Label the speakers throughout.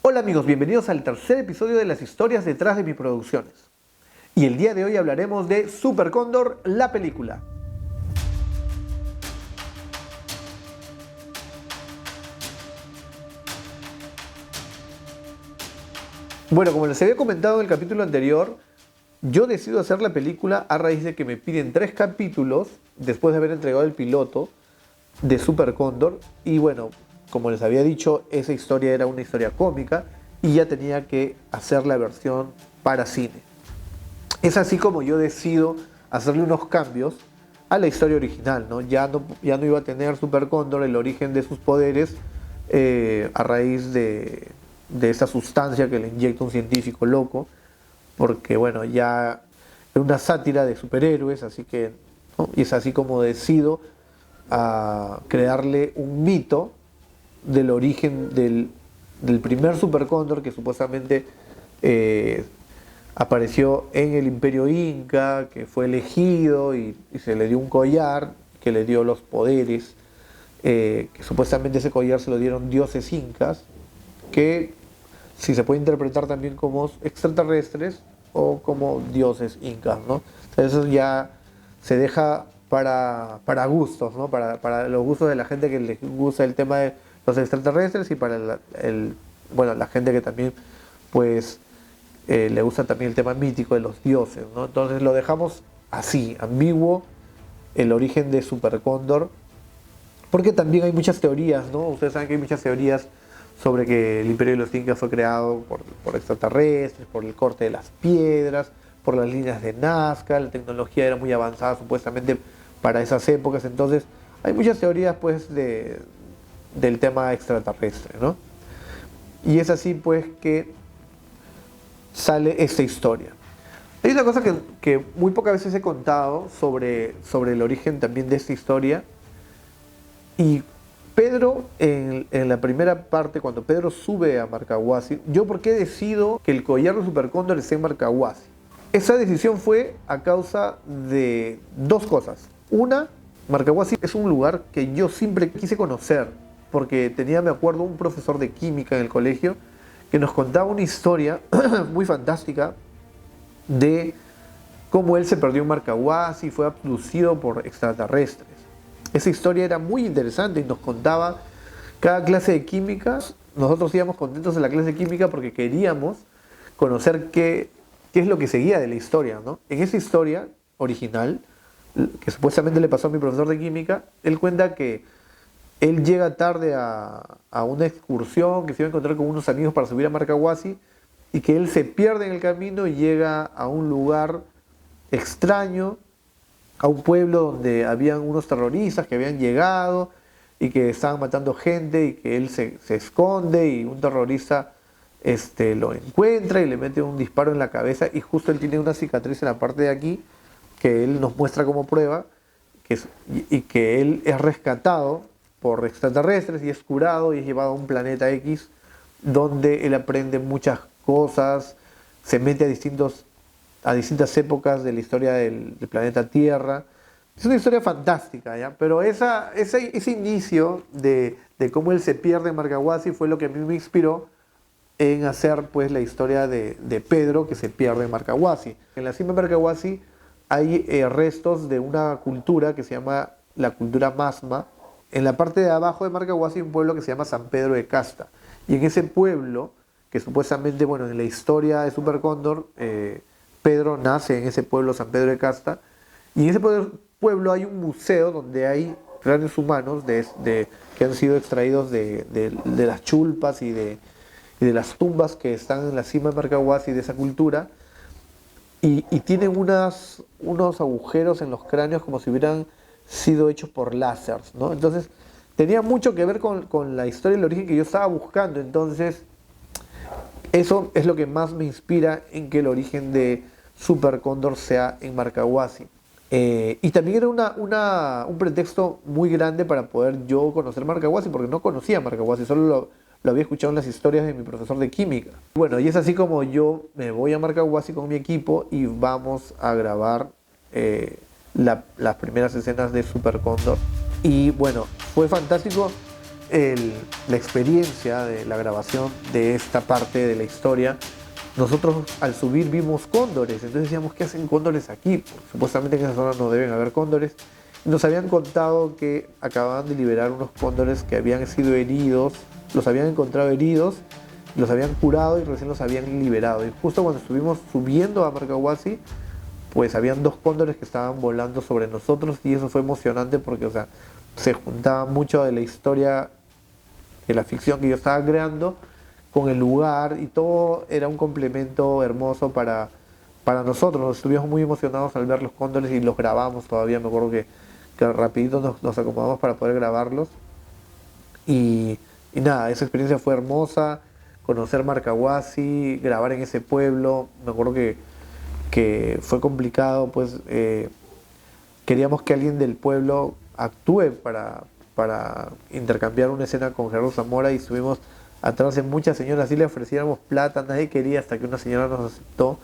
Speaker 1: Hola amigos, bienvenidos al tercer episodio de las historias detrás de mis producciones. Y el día de hoy hablaremos de Super Cóndor, la película. Bueno, como les había comentado en el capítulo anterior, yo decido hacer la película a raíz de que me piden 3 capítulos, después de haber entregado el piloto de Super Cóndor. Y bueno, como les había dicho, esa historia era una historia cómica y ya tenía que hacer la versión para cine. Es así como yo decido hacerle unos cambios a la historia original, ¿no? Ya no iba a tener Super Cóndor el origen de sus poderes a raíz de esa sustancia que le inyecta un científico loco, porque bueno, ya es una sátira de superhéroes, así que, ¿no? Y es así como decido a crearle un mito del origen del primer Super Cóndor que supuestamente apareció en el Imperio Inca, que fue elegido y se le dio un collar que le dio los poderes, que supuestamente ese collar se lo dieron dioses incas, que si se puede interpretar también como extraterrestres o como dioses incas, ¿no? Entonces eso ya se deja para gustos, ¿no? Para los gustos de la gente que les gusta el tema de los extraterrestres y para la gente que también pues le gusta también el tema mítico de los dioses, ¿no? Entonces lo dejamos así, ambiguo, el origen de Super Cóndor, porque también hay muchas teorías, ¿no? Ustedes saben que hay muchas teorías sobre que el Imperio de los Incas fue creado por extraterrestres, por el corte de las piedras, por las líneas de Nazca, la tecnología era muy avanzada supuestamente para esas épocas. Entonces hay muchas teorías pues del tema extraterrestre, ¿no? Y es así pues que sale esta historia. Hay una cosa que muy pocas veces he contado sobre el origen también de esta historia. Y Pedro, en la primera parte, cuando Pedro sube a Marcahuasi, yo por qué decido que el collar de Super Cóndor esté en Marcahuasi. Esa decisión fue a causa de dos cosas. Una, Marcahuasi es un lugar que yo siempre quise conocer, porque tenía, me acuerdo, un profesor de química en el colegio que nos contaba una historia muy fantástica de cómo él se perdió en Marcahuasi y fue abducido por extraterrestres. Esa historia era muy interesante y nos contaba cada clase de química. Nosotros íbamos contentos en la clase de química porque queríamos conocer qué es lo que seguía de la historia, ¿no? En esa historia original, que supuestamente le pasó a mi profesor de química, él cuenta que él llega tarde a una excursión, que se iba a encontrar con unos amigos para subir a Marcahuasi, y que él se pierde en el camino y llega a un lugar extraño, a un pueblo donde habían unos terroristas que habían llegado y que estaban matando gente, y que él se esconde y un terrorista lo encuentra y le mete un disparo en la cabeza, y justo él tiene una cicatriz en la parte de aquí que él nos muestra como prueba, y que él es rescatado por extraterrestres y es curado y es llevado a un planeta X donde él aprende muchas cosas, se mete a distintas épocas de la historia del planeta Tierra. Es una historia fantástica, ¿ya? Pero ese inicio de cómo él se pierde en Marcahuasi fue lo que a mí me inspiró en hacer pues la historia de Pedro que se pierde en Marcahuasi. En la cima de Marcahuasi hay restos de una cultura que se llama la cultura Masma. En la parte de abajo de Marcahuasi hay un pueblo que se llama San Pedro de Casta. Y en ese pueblo, que supuestamente, bueno, en la historia de Super Cóndor, Pedro nace en ese pueblo, San Pedro de Casta, y en ese pueblo hay un museo donde hay cráneos humanos que han sido extraídos de las chulpas y de las tumbas que están en la cima de Marcahuasi de esa cultura, y tienen unos agujeros en los cráneos como si hubieran sido hechos por láseres, ¿no? Entonces tenía mucho que ver con la historia y el origen que yo estaba buscando. Entonces eso es lo que más me inspira en que el origen de Super Cóndor sea en Marcahuasi. Y también era un pretexto muy grande para poder yo conocer Marcahuasi, porque no conocía Marcahuasi, solo lo había escuchado en las historias de mi profesor de química. Bueno, y es así como yo me voy a Marcahuasi con mi equipo y vamos a grabar las primeras escenas de Super Cóndor. Y bueno, fue fantástico la experiencia de la grabación de esta parte de la historia, nosotros al subir vimos cóndores, entonces decíamos, ¿qué hacen cóndores aquí? Porque supuestamente en esa zona no deben haber cóndores. Y nos habían contado que acababan de liberar unos cóndores que habían sido heridos, los habían encontrado heridos, los habían curado y recién los habían liberado. Y justo cuando estuvimos subiendo a Marcahuasi, pues habían dos cóndores que estaban volando sobre nosotros y eso fue emocionante porque, o sea, se juntaba mucho de la historia, de la ficción que yo estaba creando con el lugar y todo era un complemento hermoso para nosotros. Estuvimos muy emocionados al ver los cóndores y los grabamos todavía. Me acuerdo que rapidito nos acomodamos para poder grabarlos. Y nada, esa experiencia fue hermosa. Conocer Marcahuasi, grabar en ese pueblo. Me acuerdo que fue complicado, pues queríamos que alguien del pueblo actúe para intercambiar una escena con Gerardo Zamora y estuvimos atrás de muchas señoras, así le ofreciéramos plata, nadie quería hasta que una señora nos aceptó.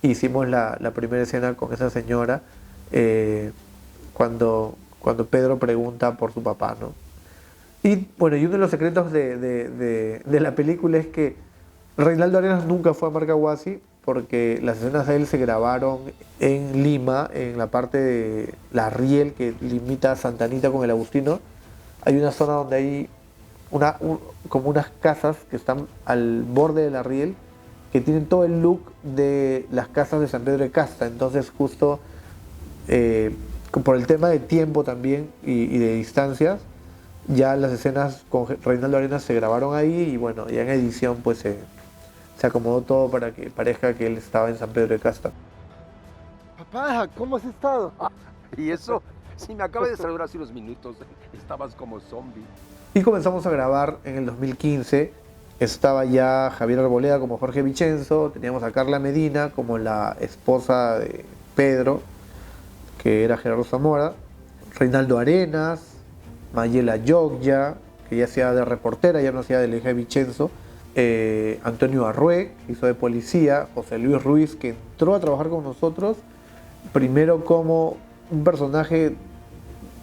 Speaker 1: Hicimos la primera escena con esa señora cuando Pedro pregunta por su papá, ¿no? Y bueno, y uno de los secretos de la película es que Reinaldo Arenas nunca fue a Marcahuasi porque las escenas de él se grabaron en Lima, en la parte de La Riel que limita a Santa Anita con el Agustino. Hay una zona donde hay como unas casas que están al borde de La Riel que tienen todo el look de las casas de San Pedro de Casta. Entonces justo por el tema de tiempo también y de distancias, ya las escenas con Reinaldo Arenas se grabaron ahí y bueno, ya en edición pues se acomodó todo para que parezca que él estaba en San Pedro de Casta.
Speaker 2: Papá, ¿cómo has estado?
Speaker 3: Y eso, si me acaba de saludar hace unos minutos, estabas como zombie.
Speaker 1: Y comenzamos a grabar en el 2015. Estaba ya Javier Arboleda como Jorge Vicenzo, teníamos a Carla Medina como la esposa de Pedro, que era Gerardo Zamora, Reinaldo Arenas, Mayela Yogya, que ya hacía de reportera, ya no hacía de la hija de Vicenzo, Antonio Arrué, que hizo de policía, José Luis Ruiz, que entró a trabajar con nosotros, primero como un personaje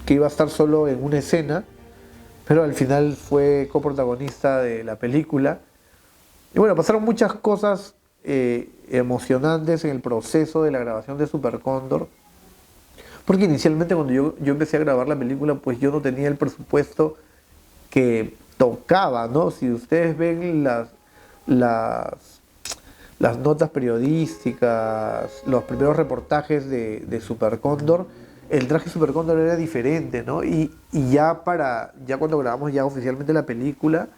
Speaker 1: que iba a estar solo en una escena, pero al final fue coprotagonista de la película. Y bueno, pasaron muchas cosas emocionantes en el proceso de la grabación de Super Cóndor, porque inicialmente cuando yo empecé a grabar la película, pues yo no tenía el presupuesto que tocaba, ¿no? Si ustedes ven las notas periodísticas, los primeros reportajes de Super Cóndor, el traje Super Cóndor era diferente, ¿no? Y ya cuando grabamos ya oficialmente la película,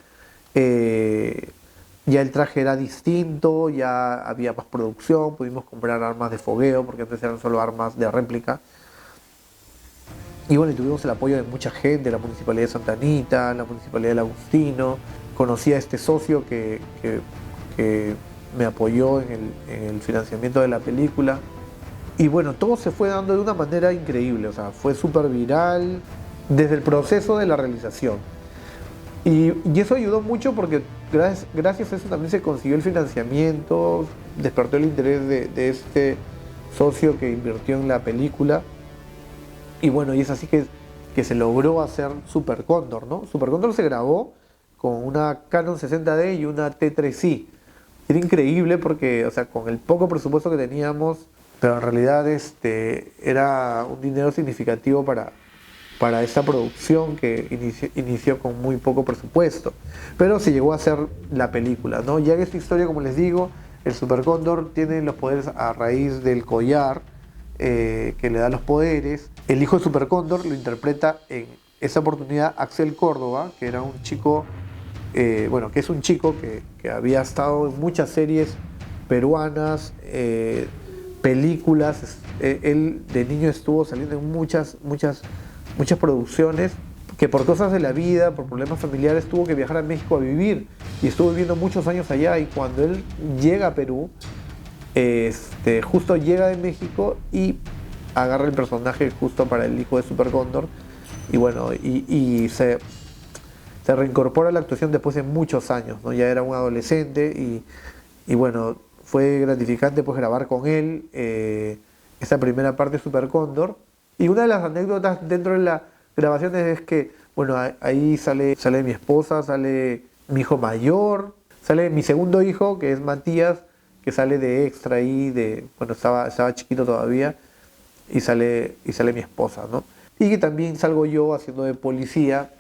Speaker 1: ya el traje era distinto, ya había más producción, pudimos comprar armas de fogueo, porque antes eran solo armas de réplica. Y bueno, y tuvimos el apoyo de mucha gente, la Municipalidad de Santa Anita, la Municipalidad del Agustino. Conocí a este socio que me apoyó en el financiamiento de la película. Y bueno, todo se fue dando de una manera increíble, o sea, fue súper viral desde el proceso de la realización. Y eso ayudó mucho porque gracias a eso también se consiguió el financiamiento, despertó el interés de este socio que invirtió en la película. Y bueno, y es así que se logró hacer Super Cóndor, ¿no? Super Cóndor se grabó con una Canon 60D y una T3i. Era increíble porque, o sea, con el poco presupuesto que teníamos, pero en realidad era un dinero significativo para esta producción que inició con muy poco presupuesto. Pero se llegó a hacer la película, ¿no? Ya en esta historia, como les digo, el Super Cóndor tiene los poderes a raíz del collar que le da los poderes. El hijo de Super Cóndor lo interpreta en esa oportunidad Axel Córdoba, que era un chico, que es un chico que había estado en muchas series peruanas, películas. Él de niño estuvo saliendo en muchas producciones, que por cosas de la vida, por problemas familiares, tuvo que viajar a México a vivir y estuvo viviendo muchos años allá. Y cuando él llega a Perú, justo llega de México y agarra el personaje justo para el hijo de Super Cóndor y bueno, y se reincorpora a la actuación después de muchos años, ¿no? Ya era un adolescente y bueno, fue gratificante pues grabar con él esa primera parte de Super Cóndor. Y una de las anécdotas dentro de las grabaciones es que Bueno, ahí sale mi esposa, sale mi hijo mayor, sale mi segundo hijo, que es Matías, que sale de extra ahí, bueno, estaba chiquito todavía, y sale mi esposa, ¿no? Y que también salgo yo haciendo de policía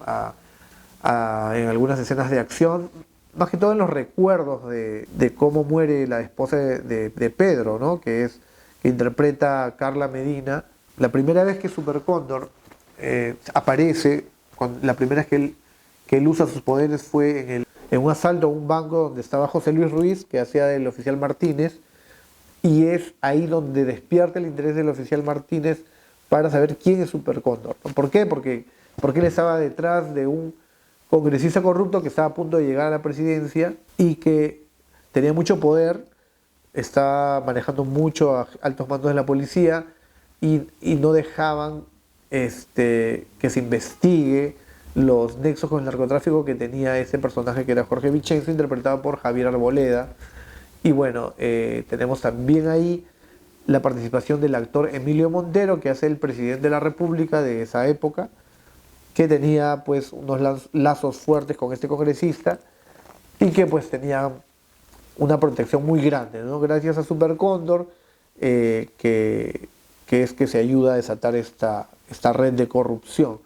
Speaker 1: en algunas escenas de acción, más que todo en los recuerdos de cómo muere la esposa de Pedro, ¿no? Que interpreta a Carla Medina. La primera vez que Super Cóndor aparece, la primera vez que él usa sus poderes fue en un asalto a un banco donde estaba José Luis Ruiz, que hacía del oficial Martínez, y es ahí donde despierta el interés del oficial Martínez para saber quién es Super Cóndor. ¿Por qué? Porque él estaba detrás de un congresista corrupto que estaba a punto de llegar a la presidencia y que tenía mucho poder, estaba manejando mucho a altos mandos de la policía y no dejaban que se investigue los nexos con el narcotráfico que tenía ese personaje que era Jorge Vicenzo, interpretado por Javier Arboleda. Y bueno, tenemos también ahí la participación del actor Emilio Montero, que hace el presidente de la República de esa época, que tenía pues unos lazos fuertes con este congresista y que pues tenía una protección muy grande, ¿no? Gracias a Super Cóndor, que es que se ayuda a desatar esta red de corrupción.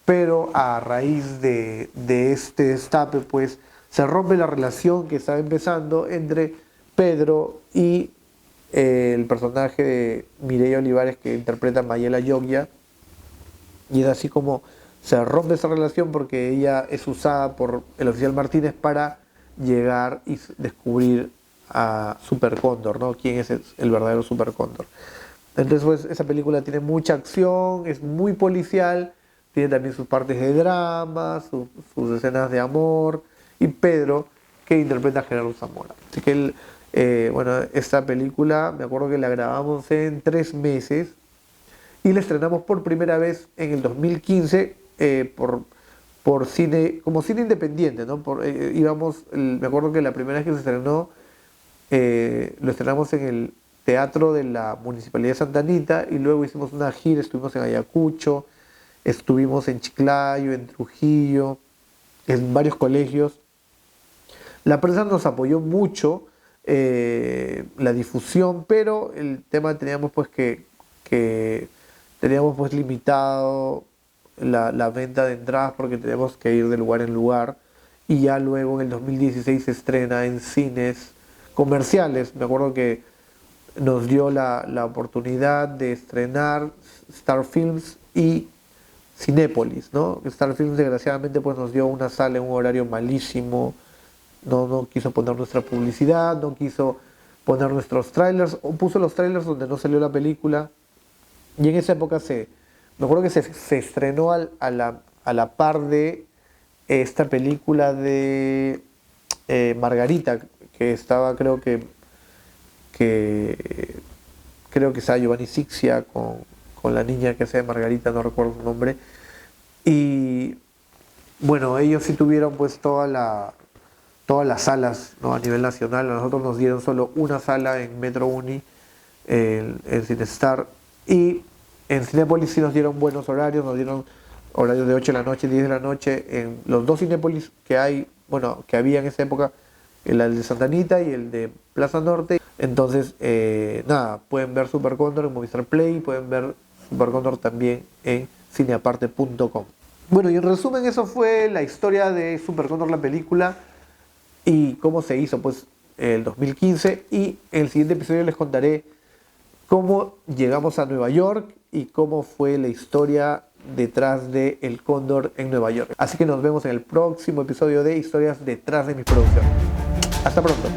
Speaker 1: Pero a raíz de este destape, pues se rompe la relación que estaba empezando entre Pedro y el personaje de Mireia Olivares, que interpreta a Mayela Yogia, y es así como se rompe esa relación porque ella es usada por el oficial Martínez para llegar y descubrir a Super Cóndor, ¿no? ¿Quién es el verdadero Super Cóndor? Entonces, pues, esa película tiene mucha acción, es muy policial, tiene también sus partes de drama, sus escenas de amor, y Pedro, que interpreta a Gerardo Zamora. Así que bueno, esta película, me acuerdo que la grabamos en 3 meses y la estrenamos por primera vez en el 2015 por cine, como cine independiente, ¿no? Me acuerdo que la primera vez que se estrenó, lo estrenamos en el Teatro de la Municipalidad de Santa Anita y luego hicimos una gira, estuvimos en Ayacucho, estuvimos en Chiclayo, en Trujillo, en varios colegios. La prensa nos apoyó mucho, la difusión, pero el tema teníamos pues que teníamos pues limitado la venta de entradas porque teníamos que ir de lugar en lugar, y ya luego en el 2016 se estrena en cines comerciales. Me acuerdo que nos dio la oportunidad de estrenar Star Films y Cinépolis, ¿no? Star Films desgraciadamente pues nos dio una sala en un horario malísimo, no quiso poner nuestra publicidad, no quiso poner nuestros trailers, o puso los trailers donde no salió la película, y en esa época me acuerdo que se estrenó a la par de esta película de Margarita, que estaba creo que estaba Giovanni Sixia con la niña que hace de Margarita, no recuerdo su nombre, y bueno, ellos sí tuvieron pues todas las salas, ¿no? A nivel nacional. A nosotros nos dieron solo una sala en Metro Uni, en Cinestar, y en Cinépolis sí nos dieron buenos horarios, nos dieron horarios de 8 de la noche, 10 de la noche, en los 2 Cinépolis que había en esa época, el de Santa Anita y el de Plaza Norte. Entonces, nada, pueden ver Super Cóndor en Movistar Play, pueden ver Super Cóndor también en cineaparte.com. Bueno, y en resumen, eso fue la historia de Super Cóndor, la película, y cómo se hizo pues el 2015, y en el siguiente episodio les contaré cómo llegamos a Nueva York y cómo fue la historia detrás de El Cóndor en Nueva York. Así que nos vemos en el próximo episodio de Historias detrás de mis producciones. Hasta pronto.